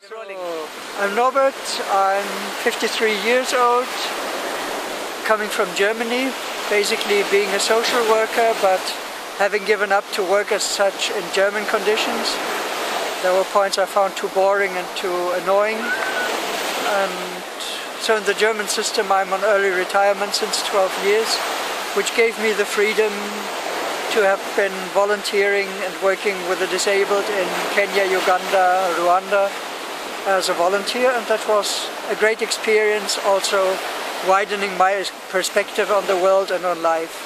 So, I'm Norbert, I'm 53 years old, coming from Germany, basically being a social worker, but having given up to work as such in German conditions. There were points I found too boring and too annoying. And so in the German system I'm on early retirement since 12 years, which gave me the freedom to have been volunteering and working with the disabled in Kenya, Uganda, Rwanda as a volunteer, and that was a great experience, also widening my perspective on the world and on life.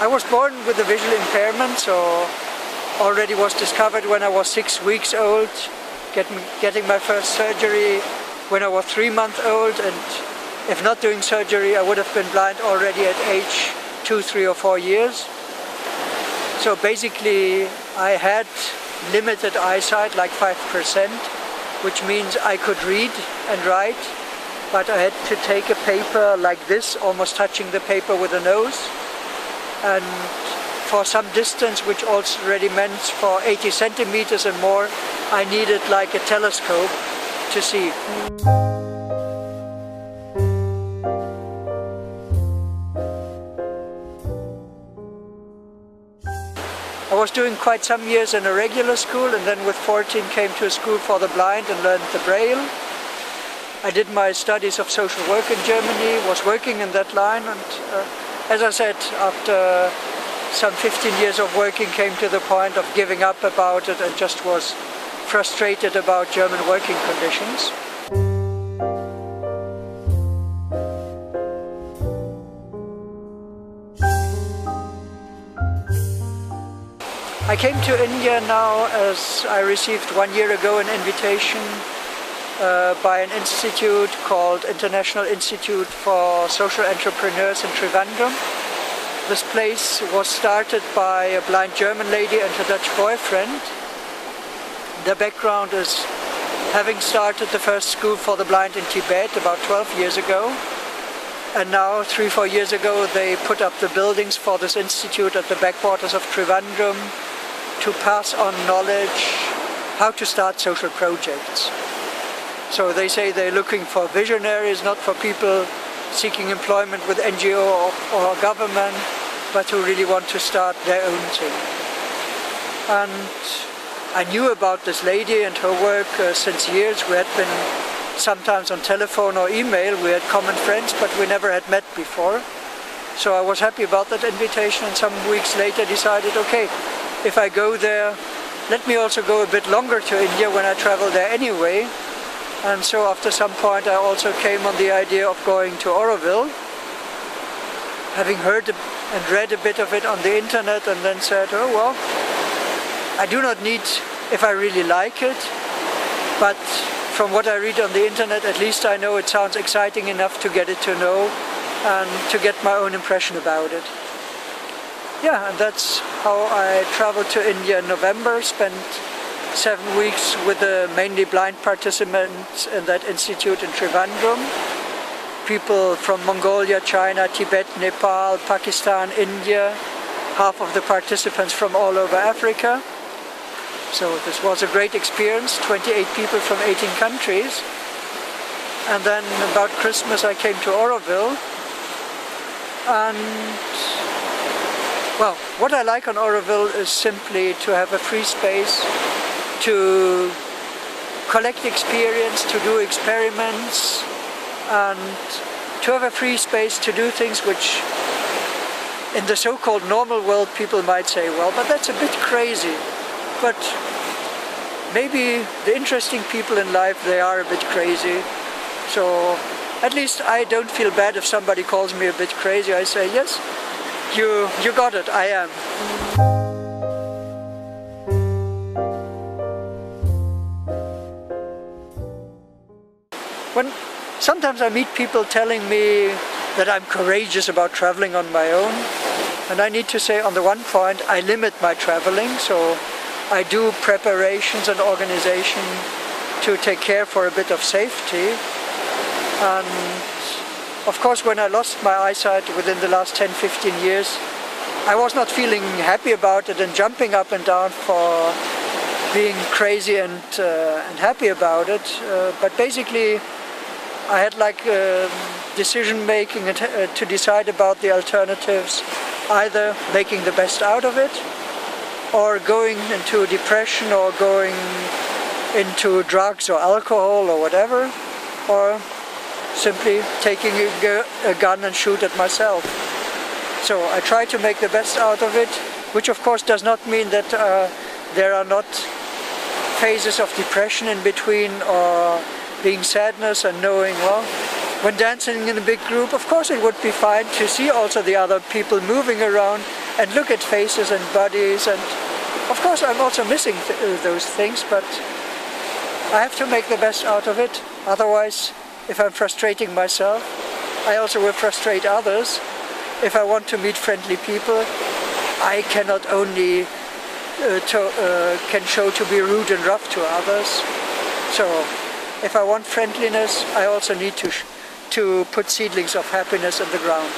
I was born with a visual impairment, so already was discovered when I was 6 weeks old, getting my first surgery when I was 3 months old, and if not doing surgery I would have been blind already at age 2, 3 or 4 years. So basically I had limited eyesight, like 5%, which means I could read and write, but I had to take a paper like this, almost touching the paper with the nose, and for some distance, which already meant for 80 centimeters and more, I needed like a telescope to see. I was doing quite some years in a regular school, and then with 14 came to a school for the blind and learned the Braille. I did my studies of social work in Germany, was working in that line, and as I said, after some 15 years of working, came to the point of giving up about it and just was frustrated about German working conditions. I came to India now as I received 1 year ago an invitation by an institute called International Institute for Social Entrepreneurs in Trivandrum. This place was started by a blind German lady and her Dutch boyfriend. The background is having started the first school for the blind in Tibet about 12 years ago. And now, 3 or 4 years ago, they put up the buildings for this institute at the backwaters of Trivandrum to pass on knowledge how to start social projects. So they say they're looking for visionaries, not for people seeking employment with NGO or government, but who really want to start their own thing. And I knew about this lady and her work since years. We had been sometimes on telephone or email, we had common friends, but we never had met before. So I was happy about that invitation, and some weeks later decided, okay, if I go there, let me also go a bit longer to India when I travel there anyway. And so after some point I also came on the idea of going to Auroville, having heard and read a bit of it on the internet, and then said, oh well, I do not need, if I really like it, but from what I read on the internet, at least I know it sounds exciting enough to get it to know and to get my own impression about it. Yeah, and that's how I traveled to India in November, spent 7 weeks with the mainly blind participants in that institute in Trivandrum. People from Mongolia, China, Tibet, Nepal, Pakistan, India, half of the participants from all over Africa. So this was a great experience, 28 people from 18 countries. And then about Christmas I came to Auroville. And well, what I like on Auroville is simply to have a free space to collect experience, to do experiments, and to have a free space to do things which in the so-called normal world people might say, well, but that's a bit crazy. But maybe the interesting people in life, they are a bit crazy. So at least I don't feel bad if somebody calls me a bit crazy. I say, yes, you got it, I am. Sometimes I meet people telling me that I'm courageous about traveling on my own, and I need to say, on the one point, I limit my traveling, so I do preparations and organization to take care for a bit of safety, and Of course, when I lost my eyesight within the last 10-15 years, I was not feeling happy about it and jumping up and down for being crazy and happy about it. But basically, I had like decision making to decide about the alternatives, either making the best out of it, or going into depression, or going into drugs or alcohol or whatever, or simply taking a gun and shoot at myself. So I try to make the best out of it, which of course does not mean that there are not phases of depression in between, or being sadness and knowing, well, when dancing in a big group, of course it would be fine to see also the other people moving around and look at faces and bodies, and of course I'm also missing those things, but I have to make the best out of it. Otherwise, if I'm frustrating myself, I also will frustrate others. If I want to meet friendly people, I cannot only can show to be rude and rough to others. So if I want friendliness, I also need to put seedlings of happiness in the ground.